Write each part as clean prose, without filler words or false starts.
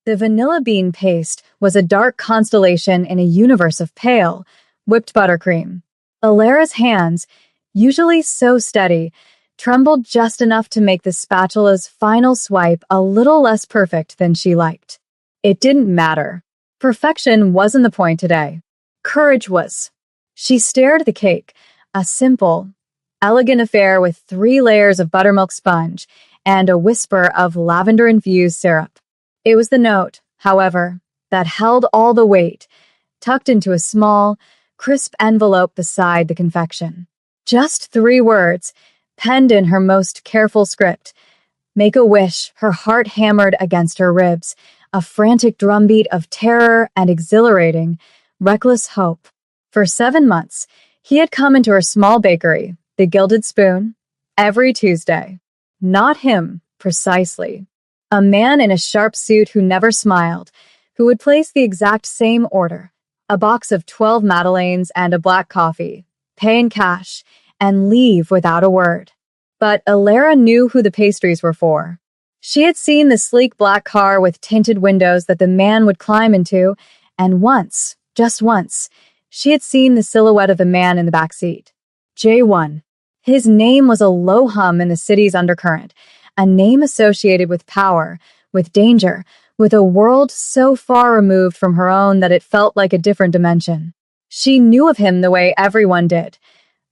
The vanilla bean paste was a dark constellation in a universe of pale, whipped buttercream. Alara's hands, usually so steady, trembled just enough to make the spatula's final swipe a little less perfect than she liked. It didn't matter. Perfection wasn't the point today. Courage was. She stared at the cake, a simple, elegant affair with 3 layers of buttermilk sponge and a whisper of lavender-infused syrup. It was the note, however, that held all the weight, tucked into a small, crisp envelope beside the confection. Just 3 words, penned in her most careful script. Make a wish, her heart hammered against her ribs, a frantic drumbeat of terror and exhilarating, reckless hope. For 7 months, he had come into her small bakery, the Gilded Spoon, every Tuesday. Not him, precisely. A man in a sharp suit who never smiled, who would place the exact same order, a box of 12 Madeleines and a black coffee, pay in cash, and leave without a word. But Alara knew who the pastries were for. She had seen the sleek black car with tinted windows that the man would climb into, and once, just once, she had seen the silhouette of the man in the back seat. J1. His name was a low hum in the city's undercurrent, a name associated with power, with danger, with a world so far removed from her own that it felt like a different dimension. She knew of him the way everyone did.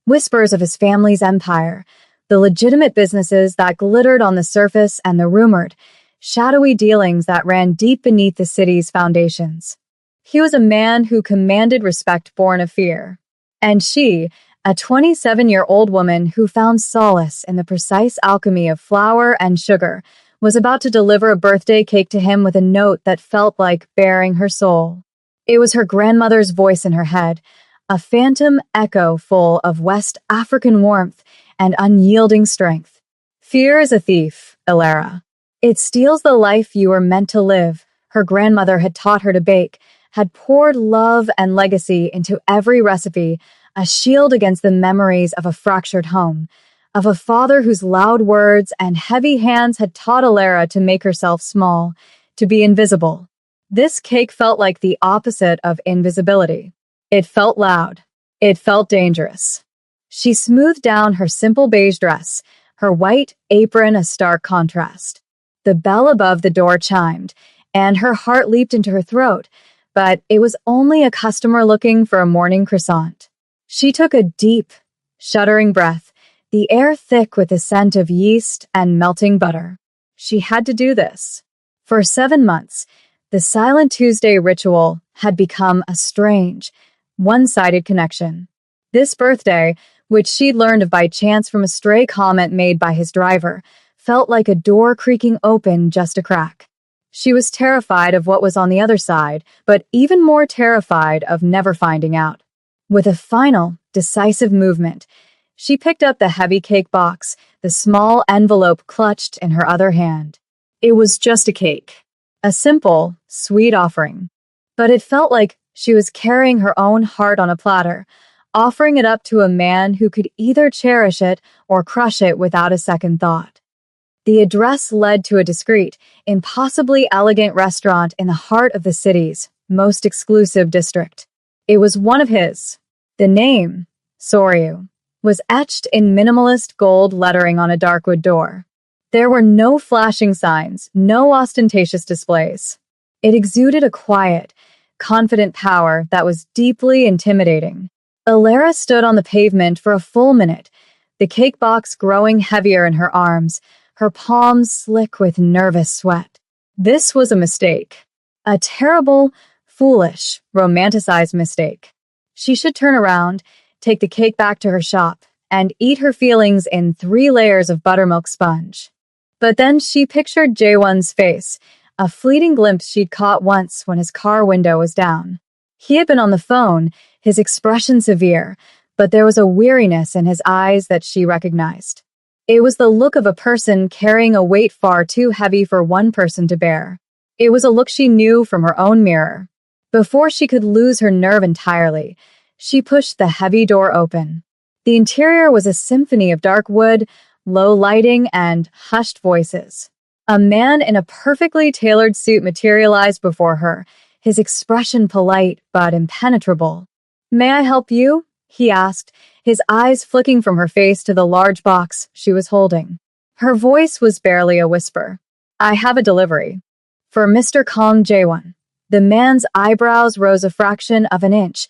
Whispers of his family's empire, the legitimate businesses that glittered on the surface and the rumored, shadowy dealings that ran deep beneath the city's foundations. He was a man who commanded respect born of fear. And she, a 27-year-old woman who found solace in the precise alchemy of flour and sugar, was about to deliver a birthday cake to him with a note that felt like bearing her soul. It was her grandmother's voice in her head, a phantom echo full of West African warmth and unyielding strength. Fear is a thief, Alara. It steals the life you were meant to live. Her grandmother had taught her to bake, had poured love and legacy into every recipe, a shield against the memories of a fractured home, of a father whose loud words and heavy hands had taught Alara to make herself small, to be invisible. This cake felt like the opposite of invisibility. It felt loud. It felt dangerous. She smoothed down her simple beige dress, her white apron a stark contrast. The bell above the door chimed, and her heart leaped into her throat, but it was only a customer looking for a morning croissant. She took a deep, shuddering breath, the air thick with the scent of yeast and melting butter. She had to do this. For 7 months, the Silent Tuesday ritual had become a strange, one-sided connection. This birthday, which she'd learned of by chance from a stray comment made by his driver, felt like a door creaking open just a crack. She was terrified of what was on the other side, but even more terrified of never finding out. With a final, decisive movement, she picked up the heavy cake box, the small envelope clutched in her other hand. It was just a cake. A simple, sweet offering. But it felt like she was carrying her own heart on a platter, offering it up to a man who could either cherish it or crush it without a second thought. The address led to a discreet, impossibly elegant restaurant in the heart of the city's most exclusive district. It was one of his. The name, Soryu, was etched in minimalist gold lettering on a darkwood door. There were no flashing signs, no ostentatious displays. It exuded a quiet, confident power that was deeply intimidating. Alara stood on the pavement for a full minute, the cake box growing heavier in her arms, her palms slick with nervous sweat. This was a mistake. A terrible, foolish, romanticized mistake. She should turn around, take the cake back to her shop, and eat her feelings in 3 layers of buttermilk sponge. But then she pictured Jaewon's face, a fleeting glimpse she'd caught once when his car window was down. He had been on the phone, his expression severe, but there was a weariness in his eyes that she recognized. It was the look of a person carrying a weight far too heavy for one person to bear. It was a look she knew from her own mirror. Before she could lose her nerve entirely, she pushed the heavy door open. The interior was a symphony of dark wood, low lighting, and hushed voices. A man in a perfectly tailored suit materialized before her, his expression polite but impenetrable. "May I help you?" he asked, his eyes flicking from her face to the large box she was holding. Her voice was barely a whisper. "I have a delivery. For Mr. Kong Jae-won." The man's eyebrows rose a fraction of an inch,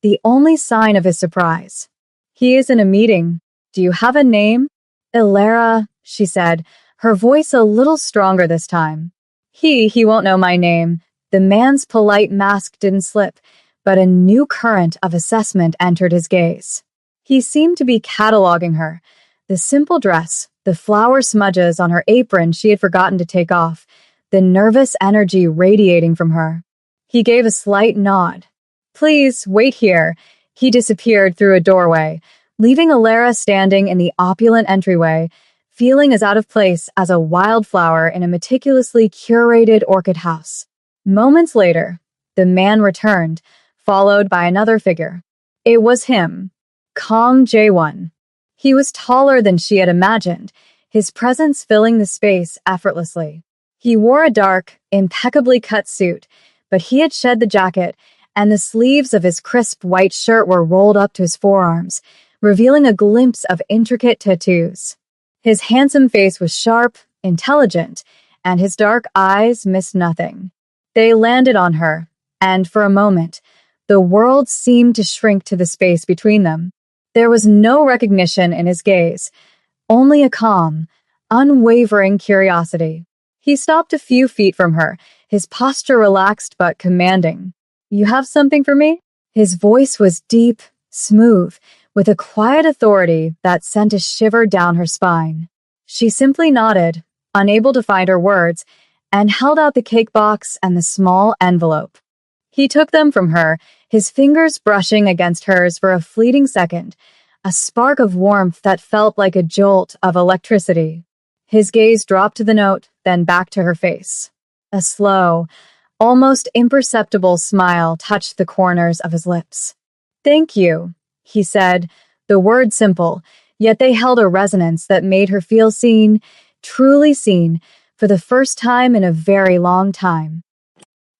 the only sign of his surprise. "He is in a meeting. Do you have a name?" "Ilara," she said, her voice a little stronger this time. He won't know my name." The man's polite mask didn't slip, but a new current of assessment entered his gaze. He seemed to be cataloging her. The simple dress, the flower smudges on her apron she had forgotten to take off, the nervous energy radiating from her. He gave a slight nod. "Please, wait here." He disappeared through a doorway, leaving Ilara standing in the opulent entryway, feeling as out of place as a wildflower in a meticulously curated orchid house. Moments later, the man returned, followed by another figure. It was him, Kong Jae-won. He was taller than she had imagined, his presence filling the space effortlessly. He wore a dark, impeccably cut suit, but he had shed the jacket, and the sleeves of his crisp white shirt were rolled up to his forearms, revealing a glimpse of intricate tattoos. His handsome face was sharp, intelligent, and his dark eyes missed nothing. They landed on her, and for a moment, the world seemed to shrink to the space between them. There was no recognition in his gaze, only a calm, unwavering curiosity. He stopped a few feet from her, his posture relaxed but commanding. "You have something for me?" His voice was deep, smooth, with a quiet authority that sent a shiver down her spine. She simply nodded, unable to find her words, and held out the cake box and the small envelope. He took them from her, his fingers brushing against hers for a fleeting second, a spark of warmth that felt like a jolt of electricity. His gaze dropped to the note, then back to her face. A slow, almost imperceptible smile touched the corners of his lips. "Thank you," he said, the words simple, yet they held a resonance that made her feel seen, truly seen, for the first time in a very long time.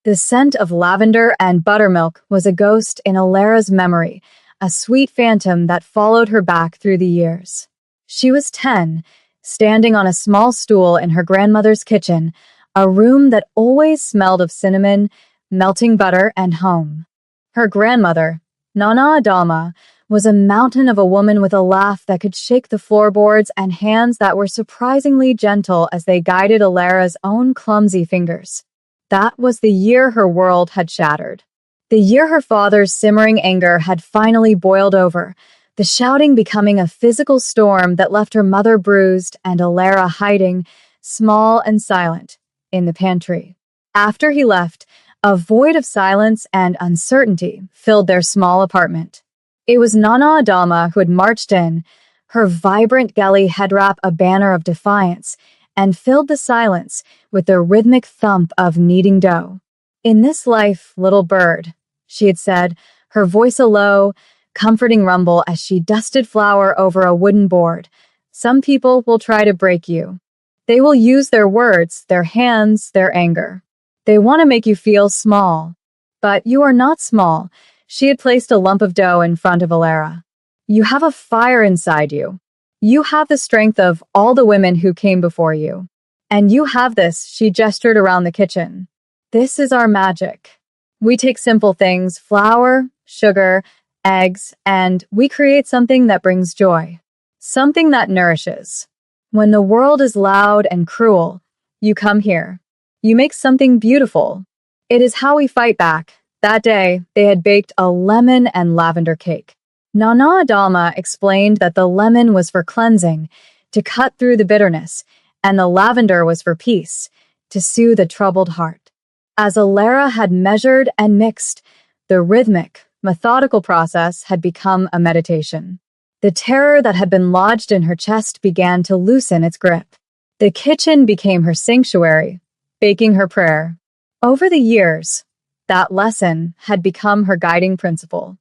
The scent of lavender and buttermilk was a ghost in Ilara's memory, a sweet phantom that followed her back through the years. She was 10, standing on a small stool in her grandmother's kitchen, a room that always smelled of cinnamon, melting butter, and home. Her grandmother, Nana Adama, was a mountain of a woman with a laugh that could shake the floorboards and hands that were surprisingly gentle as they guided Ilara's own clumsy fingers. That was the year her world had shattered. The year her father's simmering anger had finally boiled over, the shouting becoming a physical storm that left her mother bruised and Ilara hiding, small and silent, in the pantry. After he left, a void of silence and uncertainty filled their small apartment. It was Nana Adama who had marched in, her vibrant galley head wrap a banner of defiance, and filled the silence with the rhythmic thump of kneading dough. "In this life, little bird," she had said, her voice a low, comforting rumble as she dusted flour over a wooden board. "Some people will try to break you. They will use their words, their hands, their anger. They want to make you feel small. But you are not small." She had placed a lump of dough in front of Ilara. "You have a fire inside you. You have the strength of all the women who came before you. And you have this," she gestured around the kitchen. "This is our magic. We take simple things, flour, sugar, eggs, and we create something that brings joy. Something that nourishes. When the world is loud and cruel, you come here. You make something beautiful. It is how we fight back." That day, they had baked a lemon and lavender cake. Nana Adama explained that the lemon was for cleansing, to cut through the bitterness, and the lavender was for peace, to soothe a troubled heart. As Ilara had measured and mixed, the rhythmic, methodical process had become a meditation. The terror that had been lodged in her chest began to loosen its grip. The kitchen became her sanctuary, baking her prayer. Over the years, that lesson had become her guiding principle.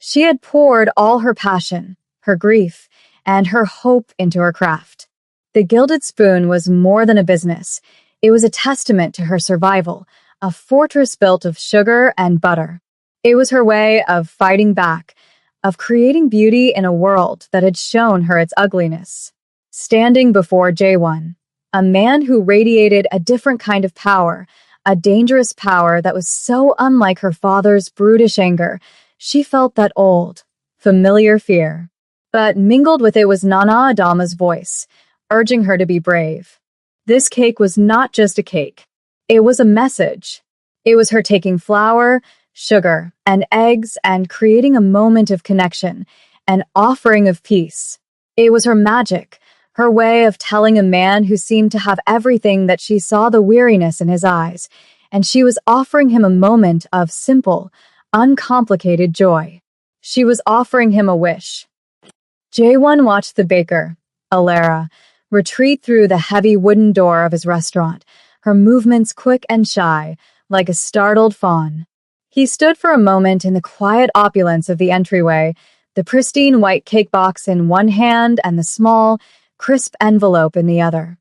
She had poured all her passion, her grief, and her hope into her craft. The Gilded Spoon was more than a business. It was a testament to her survival, a fortress built of sugar and butter. It was her way of fighting back, of creating beauty in a world that had shown her its ugliness. Standing before Jaewon, a man who radiated a different kind of power, a dangerous power that was so unlike her father's brutish anger, she felt that old, familiar fear. But mingled with it was Nana Adama's voice, urging her to be brave. This cake was not just a cake. It was a message. It was her taking flour, sugar, and eggs and creating a moment of connection, an offering of peace. It was her magic, her way of telling a man who seemed to have everything that she saw the weariness in his eyes, and she was offering him a moment of simple, uncomplicated joy. She was offering him a wish. Jaewon watched the baker, Alara, retreat through the heavy wooden door of his restaurant, her movements quick and shy, like a startled fawn. He stood for a moment in the quiet opulence of the entryway, the pristine white cake box in one hand and the small, crisp envelope in the other.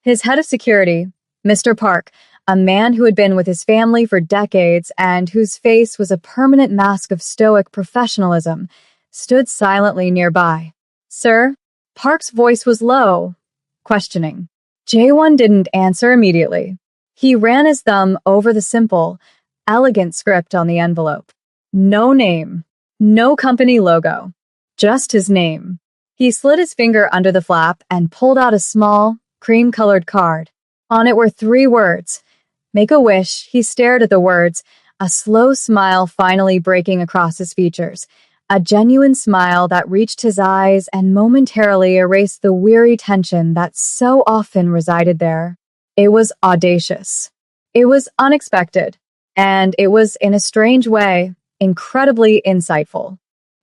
His head of security, Mr. Park, a man who had been with his family for decades and whose face was a permanent mask of stoic professionalism, stood silently nearby. "Sir?" Park's voice was low, questioning. Jaewon didn't answer immediately. He ran his thumb over the simple, elegant script on the envelope. No name, no company logo, just his name. He slid his finger under the flap and pulled out a small, cream-colored card. On it were 3 words. Make a wish. He stared at the words, a slow smile finally breaking across his features. A genuine smile that reached his eyes and momentarily erased the weary tension that so often resided there. It was audacious. It was unexpected. And it was, in a strange way, incredibly insightful.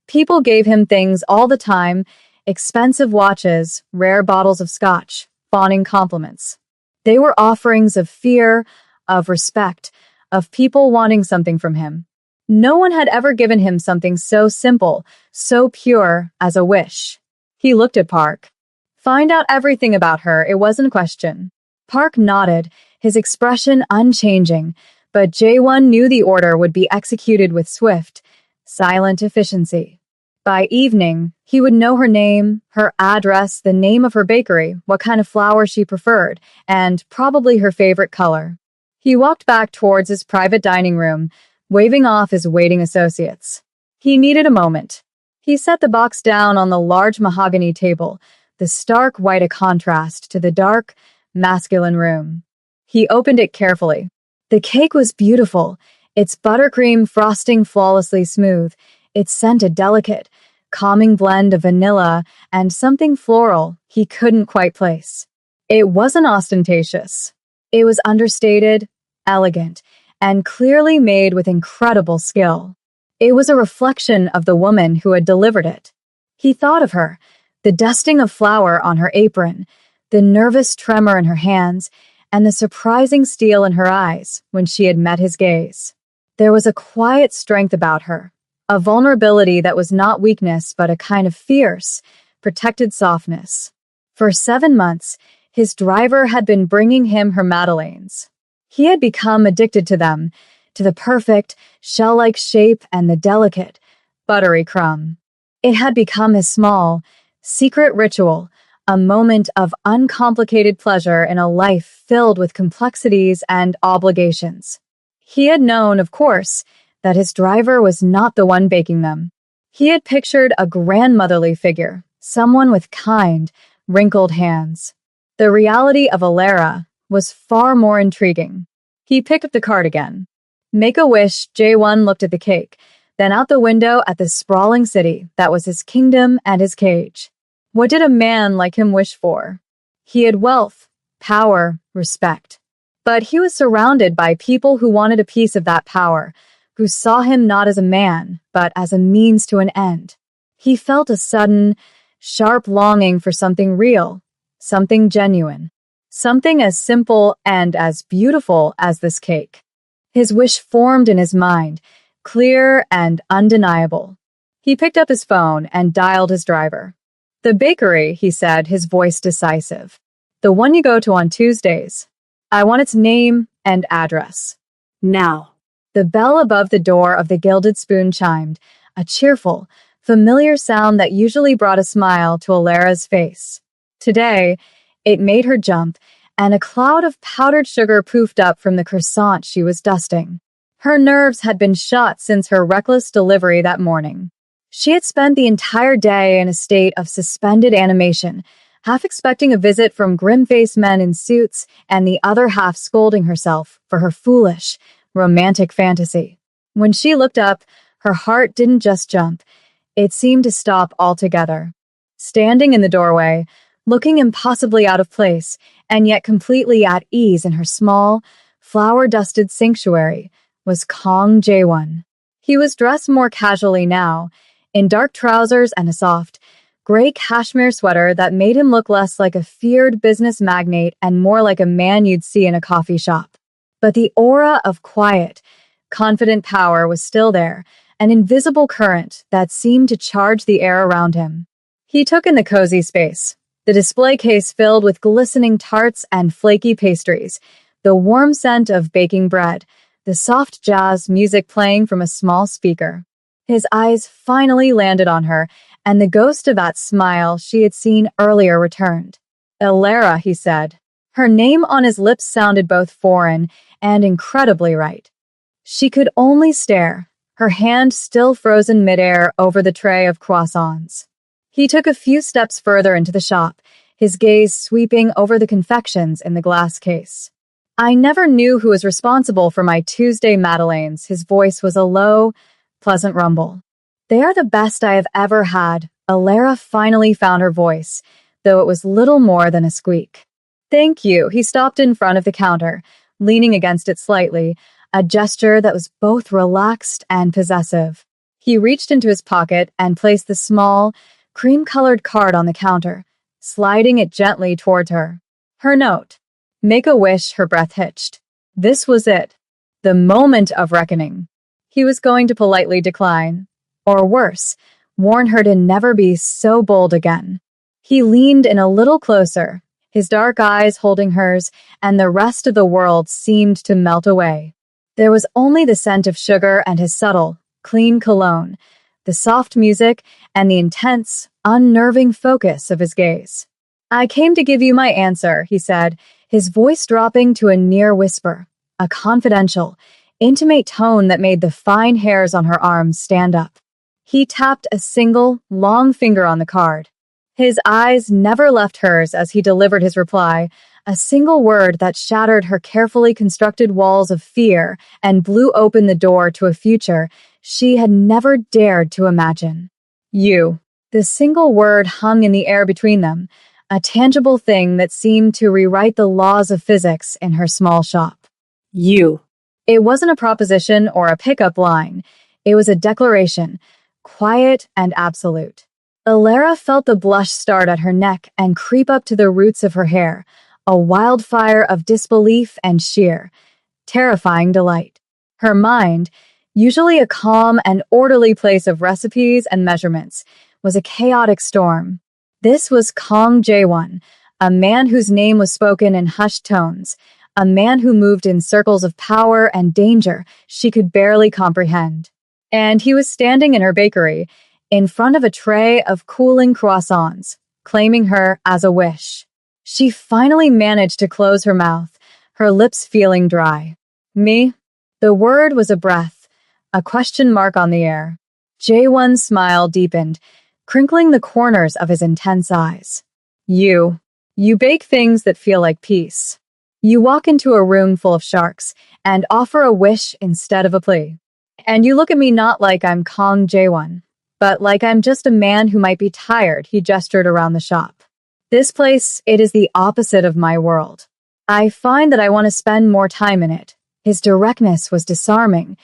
People gave him things all the time, expensive watches, rare bottles of scotch, fawning compliments. They were offerings of fear, of respect, of people wanting something from him. No one had ever given him something so simple, so pure as a wish. He looked at Park. Find out everything about her, it wasn't a question. Park nodded, his expression unchanging, but Jaewon knew the order would be executed with swift, silent efficiency. By evening, he would know her name, her address, the name of her bakery, what kind of flour she preferred, and probably her favorite color. He walked back towards his private dining room, waving off his waiting associates. He needed a moment. He set the box down on the large mahogany table, the stark white a contrast to the dark, masculine room. He opened it carefully. The cake was beautiful, its buttercream frosting flawlessly smooth, its scent a delicate, calming blend of vanilla and something floral he couldn't quite place. It wasn't ostentatious. It was understated, elegant, and clearly made with incredible skill. It was a reflection of the woman who had delivered it. He thought of her, the dusting of flour on her apron, the nervous tremor in her hands, and the surprising steel in her eyes when she had met his gaze. There was a quiet strength about her, a vulnerability that was not weakness but a kind of fierce, protected softness. For 7 months, his driver had been bringing him her madeleines. He had become addicted to them, to the perfect, shell-like shape and the delicate, buttery crumb. It had become his small, secret ritual, a moment of uncomplicated pleasure in a life filled with complexities and obligations. He had known, of course, that his driver was not the one baking them. He had pictured a grandmotherly figure, someone with kind, wrinkled hands. The reality of Alara was far more intriguing. He picked up the card again. Make a wish. Jaewon looked at the cake, then out the window at the sprawling city that was his kingdom and his cage. What did a man like him wish for? He had wealth, power, respect. But he was surrounded by people who wanted a piece of that power, who saw him not as a man, but as a means to an end. He felt a sudden, sharp longing for something real, something genuine, something as simple and as beautiful as this cake. His wish formed in his mind, clear and undeniable. He picked up his phone and dialed his driver. The bakery, he said, his voice decisive. The one you go to on Tuesdays. I want its name and address. Now. The bell above the door of the Gilded Spoon chimed, a cheerful, familiar sound that usually brought a smile to Alara's face. Today, it made her jump, and a cloud of powdered sugar poofed up from the croissant she was dusting. Her nerves had been shot since her reckless delivery that morning. She had spent the entire day in a state of suspended animation, half expecting a visit from grim-faced men in suits and the other half scolding herself for her foolish, romantic fantasy. When she looked up, her heart didn't just jump, it seemed to stop altogether. Standing in the doorway, looking impossibly out of place, and yet completely at ease in her small, flower-dusted sanctuary, was Kong Jae-won. He was dressed more casually now, in dark trousers and a soft, gray cashmere sweater that made him look less like a feared business magnate and more like a man you'd see in a coffee shop. But the aura of quiet, confident power was still there, an invisible current that seemed to charge the air around him. He took in the cozy space, the display case filled with glistening tarts and flaky pastries, the warm scent of baking bread, the soft jazz music playing from a small speaker. His eyes finally landed on her, and the ghost of that smile she had seen earlier returned. Alara, he said. Her name on his lips sounded both foreign and incredibly right. She could only stare, her hand still frozen midair over the tray of croissants. He took a few steps further into the shop, his gaze sweeping over the confections in the glass case. I never knew who was responsible for my Tuesday Madeleines. His voice was a low, pleasant rumble. They are the best I have ever had. Alara finally found her voice, though it was little more than a squeak. Thank you. He stopped in front of the counter, leaning against it slightly, a gesture that was both relaxed and possessive. He reached into his pocket and placed the small, cream-colored card on the counter, sliding it gently toward her. Her note. Make a wish, her breath hitched. This was it. The moment of reckoning. He was going to politely decline, or worse, warn her to never be so bold again. He leaned in a little closer, his dark eyes holding hers, and the rest of the world seemed to melt away. There was only the scent of sugar and his subtle, clean cologne, the soft music, and the intense, unnerving focus of his gaze. I came to give you my answer, he said, his voice dropping to a near whisper, a confidential, intimate tone that made the fine hairs on her arms stand up. He tapped a single, long finger on the card. His eyes never left hers as he delivered his reply, a single word that shattered her carefully constructed walls of fear and blew open the door to a future she had never dared to imagine. You. The single word hung in the air between them, a tangible thing that seemed to rewrite the laws of physics in her small shop. You. It wasn't a proposition or a pickup line. It was a declaration, quiet and absolute. Alara felt the blush start at her neck and creep up to the roots of her hair, a wildfire of disbelief and sheer, terrifying delight. Her mind, usually a calm and orderly place of recipes and measurements, was a chaotic storm. This was Kong Jae-won, a man whose name was spoken in hushed tones, a man who moved in circles of power and danger she could barely comprehend. And he was standing in her bakery, in front of a tray of cooling croissants, claiming her as a wish. She finally managed to close her mouth, her lips feeling dry. Me? The word was a breath, a question mark on the air. Jae-won's smile deepened, crinkling the corners of his intense eyes. You bake things that feel like peace. You walk into a room full of sharks and offer a wish instead of a plea. And you look at me not like I'm Kong Jae-won, but like I'm just a man who might be tired, he gestured around the shop. This place, it is the opposite of my world. I find that I want to spend more time in it. His directness was disarming,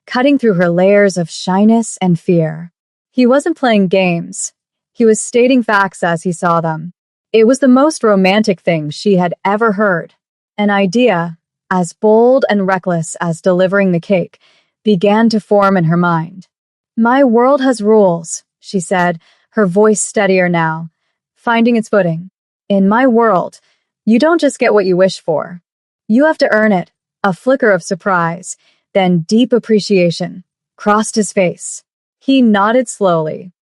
cutting through her layers of shyness and fear. He wasn't playing games. He was stating facts as he saw them. It was the most romantic thing she had ever heard. An idea, as bold and reckless as delivering the cake, began to form in her mind. My world has rules, she said, her voice steadier now, finding its footing. In my world, you don't just get what you wish for. You have to earn it. A flicker of surprise, then deep appreciation, crossed his face. He nodded slowly.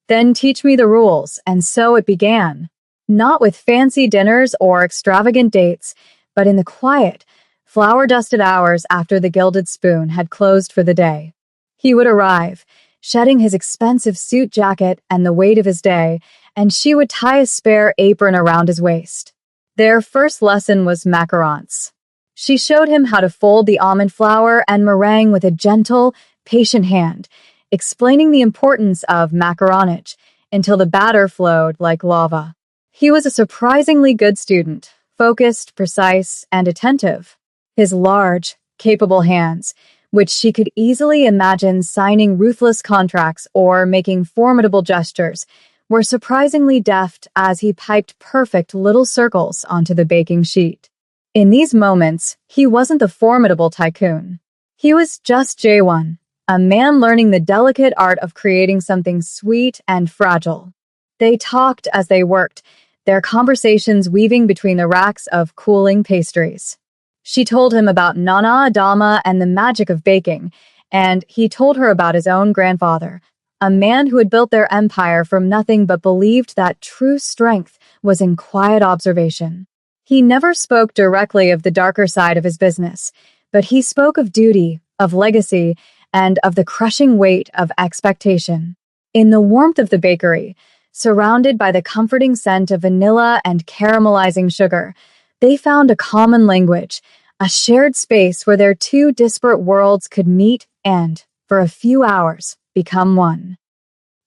Then teach me the rules, and so it began. Not with fancy dinners or extravagant dates, but in the quiet, flour-dusted hours after the Gilded Spoon had closed for the day. He would arrive, shedding his expensive suit jacket and the weight of his day, and she would tie a spare apron around his waist. Their first lesson was macarons. She showed him how to fold the almond flour and meringue with a gentle, patient hand, explaining the importance of macaronage until the batter flowed like lava. He was a surprisingly good student, focused, precise, and attentive. His large, capable hands, which she could easily imagine signing ruthless contracts or making formidable gestures, were surprisingly deft as he piped perfect little circles onto the baking sheet. In these moments, he wasn't the formidable tycoon. He was just J1, a man learning the delicate art of creating something sweet and fragile. They talked as they worked, their conversations weaving between the racks of cooling pastries. She told him about Nana Adama and the magic of baking, and he told her about his own grandfather, a man who had built their empire from nothing but believed that true strength was in quiet observation. He never spoke directly of the darker side of his business, but he spoke of duty, of legacy, and of the crushing weight of expectation. In the warmth of the bakery, surrounded by the comforting scent of vanilla and caramelizing sugar, they found a common language, a shared space where their two disparate worlds could meet and, for a few hours, become one.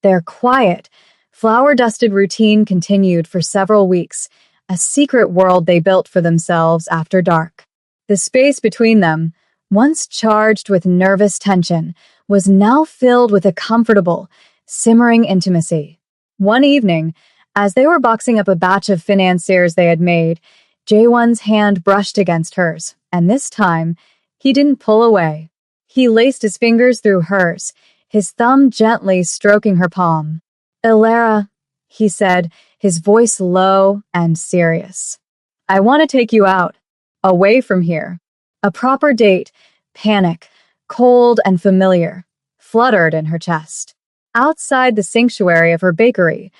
Their quiet, flour-dusted routine continued for several weeks, a secret world they built for themselves after dark. The space between them, once charged with nervous tension, was now filled with a comfortable, simmering intimacy. One evening, as they were boxing up a batch of financiers they had made, J1's hand brushed against hers, and this time, he didn't pull away. He laced his fingers through hers, his thumb gently stroking her palm. "Ilara," he said, his voice low and serious. "I want to take you out, away from here." A proper date, panic, cold and familiar, fluttered in her chest. Outside the sanctuary of her bakery,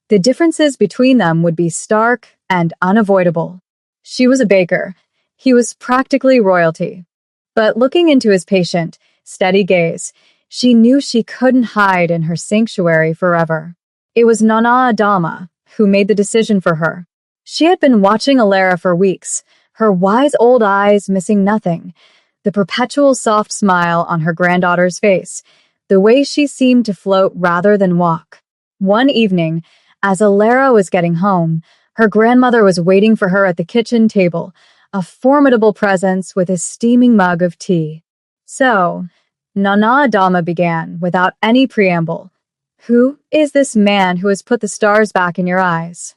the differences between them would be stark and unavoidable. She was a baker. He was practically royalty. But looking into his patient, steady gaze, she knew she couldn't hide in her sanctuary forever. It was Nana Adama who made the decision for her. She had been watching Ilara for weeks, her wise old eyes missing nothing, the perpetual soft smile on her granddaughter's face, the way she seemed to float rather than walk. One evening, as Ilara was getting home, her grandmother was waiting for her at the kitchen table, a formidable presence with a steaming mug of tea. "So," Nana Adama began, without any preamble, "who is this man who has put the stars back in your eyes?"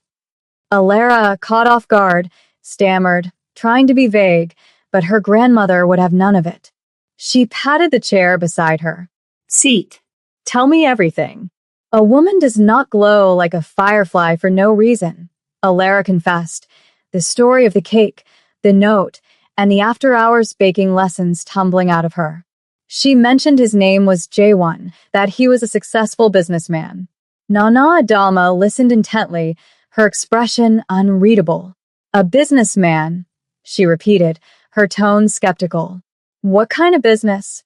Ilara, caught off guard, stammered, trying to be vague, but her grandmother would have none of it. She patted the chair beside her. Seat. "Tell me everything." "A woman does not glow like a firefly for no reason," Ilara confessed, the story of the cake, the note, and the after-hours baking lessons tumbling out of her. She mentioned his name was J1, that he was a successful businessman. Nana Adama listened intently, her expression unreadable. "A businessman," she repeated, her tone skeptical. "What kind of business?"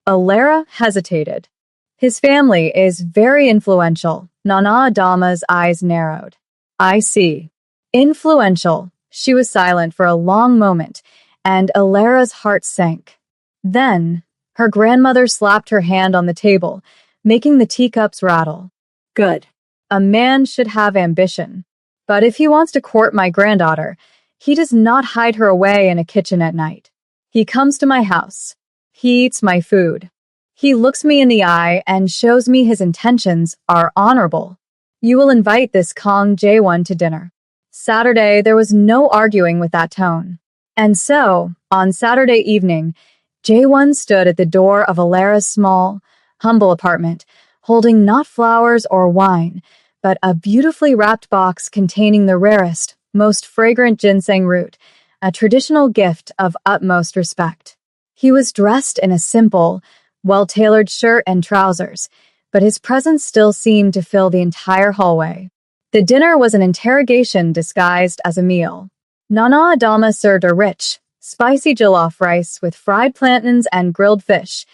Ilara hesitated. "His family is very influential." Nana Adama's eyes narrowed. "I see. Influential." She was silent for a long moment, and Ilara's heart sank. Then, her grandmother slapped her hand on the table, making the teacups rattle. Good. "A man should have ambition. But if he wants to court my granddaughter, he does not hide her away in a kitchen at night. He comes to my house. He eats my food. He looks me in the eye and shows me his intentions are honorable. You will invite this Kong J1 to dinner." Saturday, there was no arguing with that tone. And so, on Saturday evening, J1 stood at the door of Ilara's small, humble apartment, holding not flowers or wine, but a beautifully wrapped box containing the rarest, most fragrant ginseng root, a traditional gift of utmost respect. He was dressed in a simple, well-tailored shirt and trousers, but his presence still seemed to fill the entire hallway. The dinner was an interrogation disguised as a meal. Nana Adama served a rich, spicy jollof rice with fried plantains and grilled fish,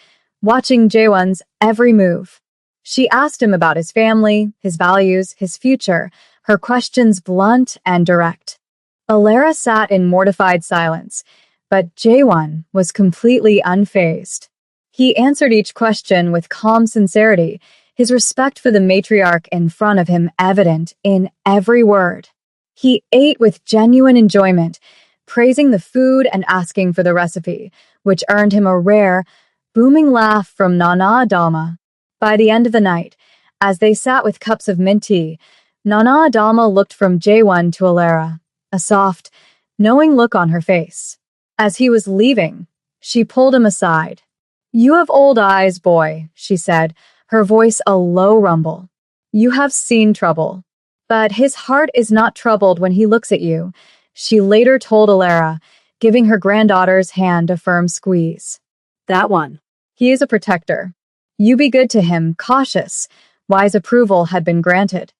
watching Jaewon's every move. She asked him about his family, his values, his future, her questions blunt and direct. Alara sat in mortified silence, but Jaewon was completely unfazed. He answered each question with calm sincerity, his respect for the matriarch in front of him evident in every word. He ate with genuine enjoyment, praising the food and asking for the recipe, which earned him a rare, booming laugh from Nana Adama. By the end of the night, as they sat with cups of mint tea, Nana Adama looked from Jaewon to Alara, a soft, knowing look on her face. As he was leaving, she pulled him aside. "You have old eyes, boy," she said, her voice a low rumble. "You have seen trouble. But his heart is not troubled when he looks at you," she later told Alara, giving her granddaughter's hand a firm squeeze. That one. "He is a protector. You be good to him, cautious." Wise approval had been granted.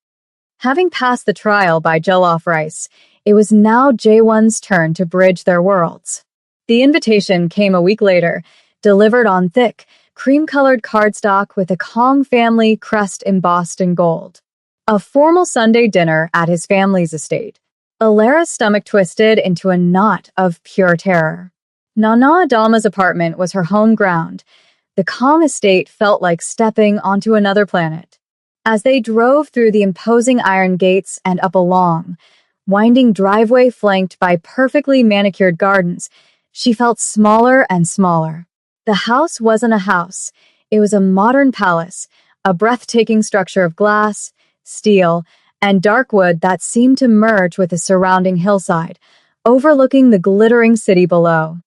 Having passed the trial by jollof rice, it was now Jaewon's turn to bridge their worlds. The invitation came a week later, delivered on thick, cream-colored cardstock with a Kong family crest embossed in gold. A formal Sunday dinner at his family's estate. Alara's stomach twisted into a knot of pure terror. Nana Adama's apartment was her home ground. The Kong estate felt like stepping onto another planet. As they drove through the imposing iron gates and up a long, winding driveway flanked by perfectly manicured gardens, she felt smaller and smaller. The house wasn't a house. It was a modern palace, a breathtaking structure of glass, steel, and dark wood that seemed to merge with the surrounding hillside, overlooking the glittering city below.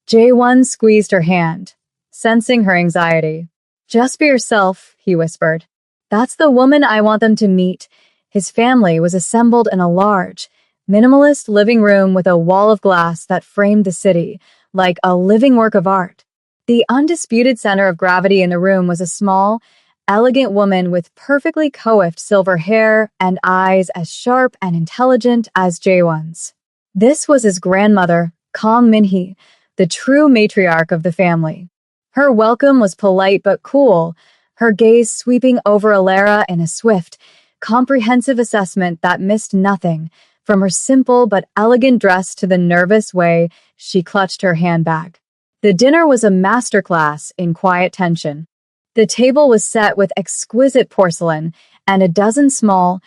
Jaewon squeezed her hand, sensing her anxiety. "Just be yourself," he whispered. "That's the woman I want them to meet." His family was assembled in a large, minimalist living room with a wall of glass that framed the city, like a living work of art. The undisputed center of gravity in the room was a small, elegant woman with perfectly coiffed silver hair and eyes as sharp and intelligent as Jaewon's. This was his grandmother, Kang Min-hee, the true matriarch of the family. Her welcome was polite but cool, her gaze sweeping over Alara in a swift, comprehensive assessment that missed nothing, from her simple but elegant dress to the nervous way she clutched her handbag. The dinner was a masterclass in quiet tension. The table was set with exquisite porcelain, and a dozen small,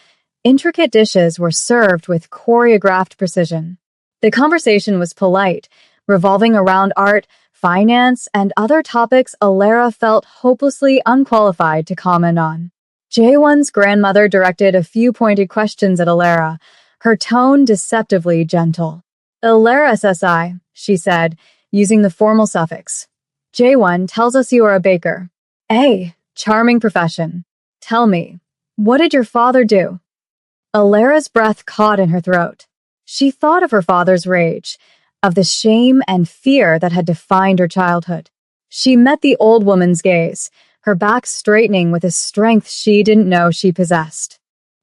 intricate dishes were served with choreographed precision. The conversation was polite, revolving around art, finance, and other topics Alara felt hopelessly unqualified to comment on. Jaewon's grandmother directed a few pointed questions at Alara, her tone deceptively gentle. "Alara SSI," she said, using the formal suffix. "Jaewon tells us you are a baker." Charming profession. "Tell me, what did your father do?" Alara's breath caught in her throat. She thought of her father's rage, of the shame and fear that had defined her childhood. She met the old woman's gaze, her back straightening with a strength she didn't know she possessed.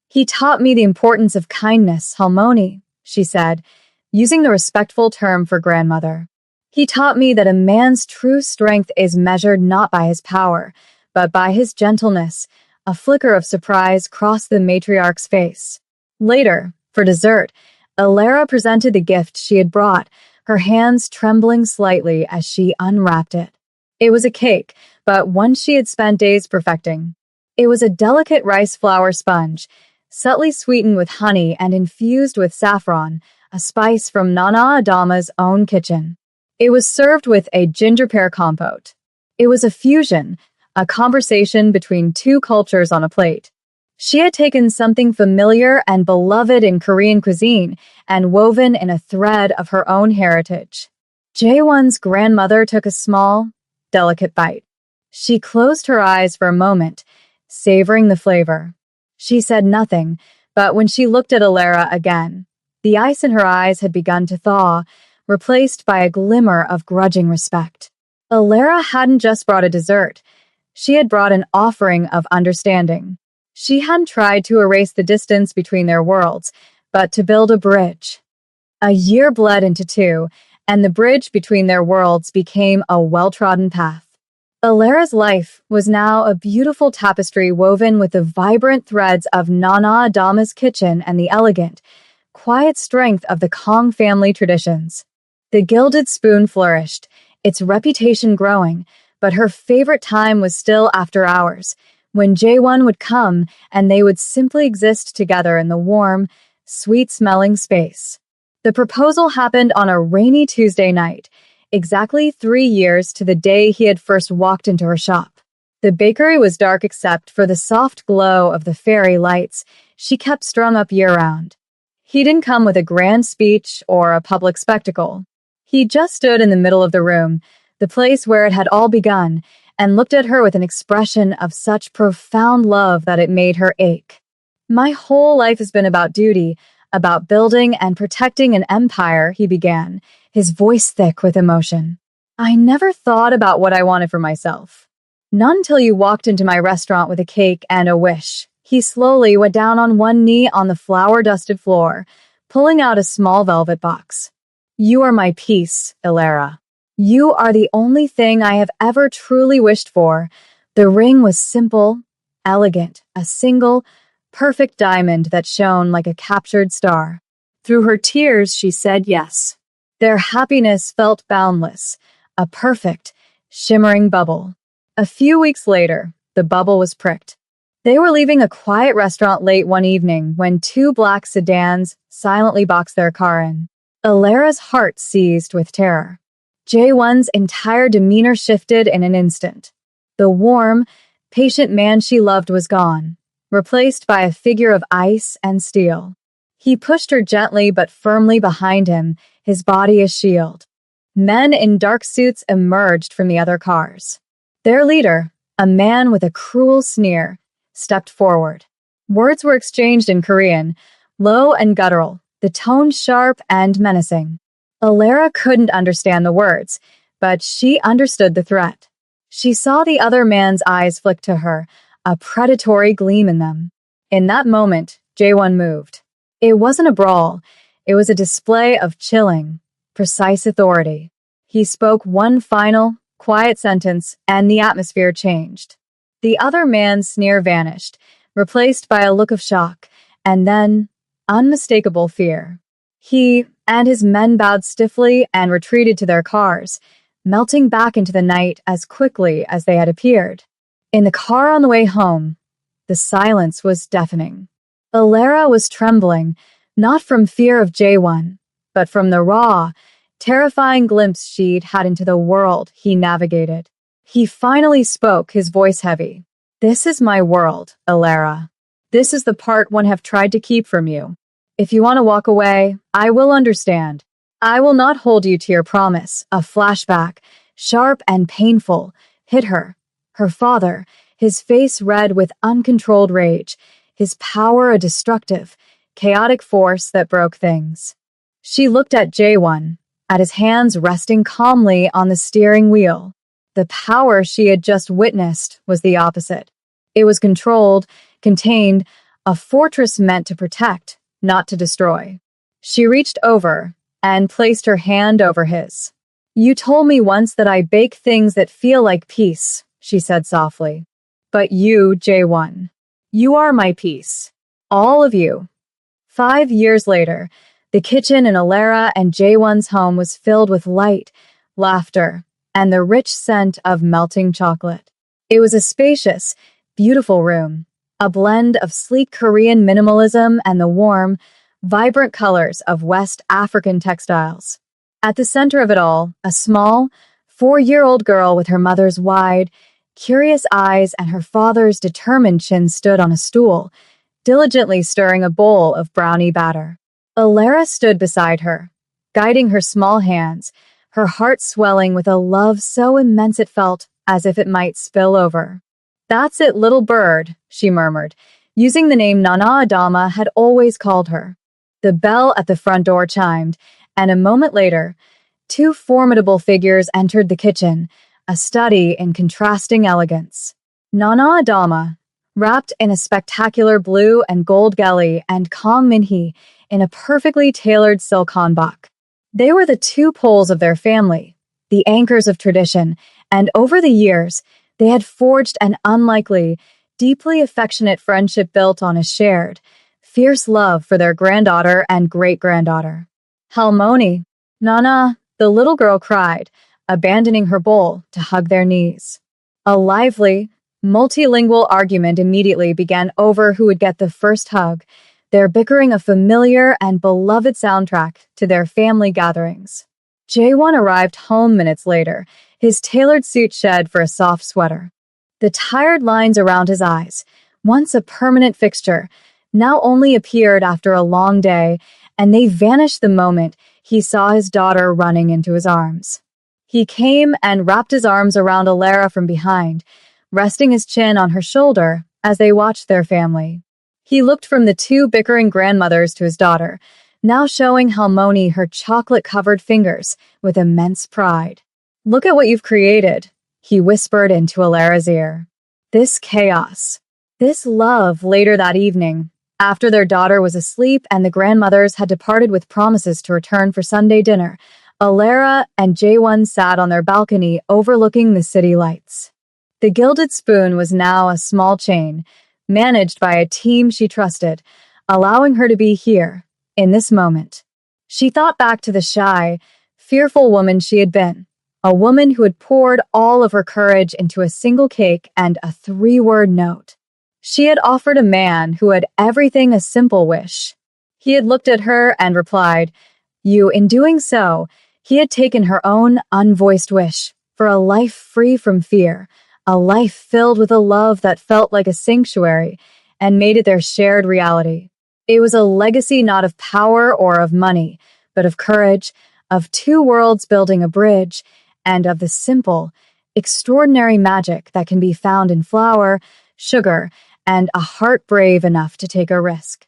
"He taught me the importance of kindness, harmony," she said, using the respectful term for grandmother. "He taught me that a man's true strength is measured not by his power, but by his gentleness." A flicker of surprise crossed the matriarch's face. Later, for dessert, Alara presented the gift she had brought, her hands trembling slightly as she unwrapped it. It was a cake, but one she had spent days perfecting. It was a delicate rice flour sponge, subtly sweetened with honey and infused with saffron, a spice from Nana Adama's own kitchen. It was served with a ginger pear compote. It was a fusion, a conversation between two cultures on a plate. She had taken something familiar and beloved in Korean cuisine and woven in a thread of her own heritage. Jaewon's grandmother took a small, delicate bite. She closed her eyes for a moment, savoring the flavor. She said nothing, but when she looked at Alara again, the ice in her eyes had begun to thaw, replaced by a glimmer of grudging respect. Alara hadn't just brought a dessert. She had brought an offering of understanding. She hadn't tried to erase the distance between their worlds, but to build a bridge. A year bled into two, and the bridge between their worlds became a well-trodden path. Alara's life was now a beautiful tapestry woven with the vibrant threads of Nana Adama's kitchen and the elegant, quiet strength of the Kong family traditions. The gilded spoon flourished, its reputation growing, but her favorite time was still after hours, when Jae-won would come and they would simply exist together in the warm, sweet-smelling space. The proposal happened on a rainy Tuesday night, exactly 3 years to the day he had first walked into her shop. The bakery was dark except for the soft glow of the fairy lights she kept strung up year-round. He didn't come with a grand speech or a public spectacle. He just stood in the middle of the room, the place where it had all begun, and looked at her with an expression of such profound love that it made her ache. "My whole life has been about duty, about building and protecting an empire," he began, his voice thick with emotion. "I never thought about what I wanted for myself. Not until you walked into my restaurant with a cake and a wish." He slowly went down on one knee on the flour-dusted floor, pulling out a small velvet box. "You are my peace, Alara. You are the only thing I have ever truly wished for." The ring was simple, elegant, a single, perfect diamond that shone like a captured star. Through her tears, she said yes. Their happiness felt boundless, a perfect, shimmering bubble. A few weeks later, the bubble was pricked. They were leaving a quiet restaurant late one evening when two black sedans silently boxed their car in. Alara's heart seized with terror. Jae-won's entire demeanor shifted in an instant. The warm, patient man she loved was gone, replaced by a figure of ice and steel. He pushed her gently but firmly behind him, his body a shield. Men in dark suits emerged from the other cars. Their leader, a man with a cruel sneer, stepped forward. Words were exchanged in Korean, low and guttural, the tone sharp and menacing. Alara couldn't understand the words, but she understood the threat. She saw the other man's eyes flick to her, a predatory gleam in them. In that moment, Jae-won moved. It wasn't a brawl. It was a display of chilling, precise authority. He spoke one final, quiet sentence, and the atmosphere changed. The other man's sneer vanished, replaced by a look of shock, and then unmistakable fear. He and his men bowed stiffly and retreated to their cars, melting back into the night as quickly as they had appeared. In the car on the way home, the silence was deafening. Alara was trembling, not from fear of Jae-won, but from the raw, terrifying glimpse she'd had into the world he navigated. He finally spoke, his voice heavy. "This is my world, Alara. This is the part one have tried to keep from you. If you want to walk away, I will understand. I will not hold you to your promise." A flashback, sharp and painful, hit her. Her father, his face red with uncontrolled rage, his power a destructive, chaotic force that broke things. She looked at Jae-won, at his hands resting calmly on the steering wheel. The power she had just witnessed was the opposite. It was controlled, contained, a fortress meant to protect, not to destroy. She reached over and placed her hand over his. "You told me once that I bake things that feel like peace," she said softly. "But you, Jae-won, you are my peace. All of you." 5 years later, the kitchen in Alara and Jae-won's home was filled with light, laughter, and the rich scent of melting chocolate. It was a spacious, beautiful room, a blend of sleek Korean minimalism and the warm, vibrant colors of West African textiles. At the center of it all, a small, 4-year-old girl with her mother's wide, curious eyes and her father's determined chin stood on a stool, diligently stirring a bowl of brownie batter. Alara stood beside her, guiding her small hands, her heart swelling with a love so immense it felt as if it might spill over. "That's it, little bird," she murmured, using the name Nana Adama had always called her. The bell at the front door chimed, and a moment later, Two formidable figures entered the kitchen, a study in contrasting elegance. Nana Adama, wrapped in a spectacular blue and gold gelly, and Kong Minhee in a perfectly tailored silk hanbok. They were the two poles of their family, the anchors of tradition, and over the years, they had forged an unlikely, deeply affectionate friendship built on a shared, fierce love for their granddaughter and great-granddaughter. Halmoni, Nana, the little girl cried, abandoning her bowl to hug their knees. A lively, multilingual argument immediately began over who would get the first hug, their bickering a familiar and beloved soundtrack to their family gatherings. Jaewon arrived home minutes later, his tailored suit shed for a soft sweater. The tired lines around his eyes, once a permanent fixture, now only appeared after a long day, and they vanished the moment he saw his daughter running into his arms. He came and wrapped his arms around Alara from behind, resting his chin on her shoulder as they watched their family. He looked from the two bickering grandmothers to his daughter, now showing Halmoni her chocolate-covered fingers with immense pride. "Look at what you've created," he whispered into Alara's ear. This chaos, this love later that evening, after their daughter was asleep and the grandmothers had departed with promises to return for Sunday dinner, Alara and Jaewon sat on their balcony overlooking the city lights. The Gilded Spoon was now a small chain, managed by a team she trusted, allowing her to be here, in this moment. She thought back to the shy, fearful woman she had been, a woman who had poured all of her courage into a single cake and a 3-word note. She had offered a man who had everything a simple wish. He had looked at her and replied, "You." In doing so, he had taken her own unvoiced wish for a life free from fear, a life filled with a love that felt like a sanctuary, and made it their shared reality. It was a legacy not of power or of money, but of courage, of two worlds building a bridge, and of the simple, extraordinary magic that can be found in flour, sugar, and a heart brave enough to take a risk.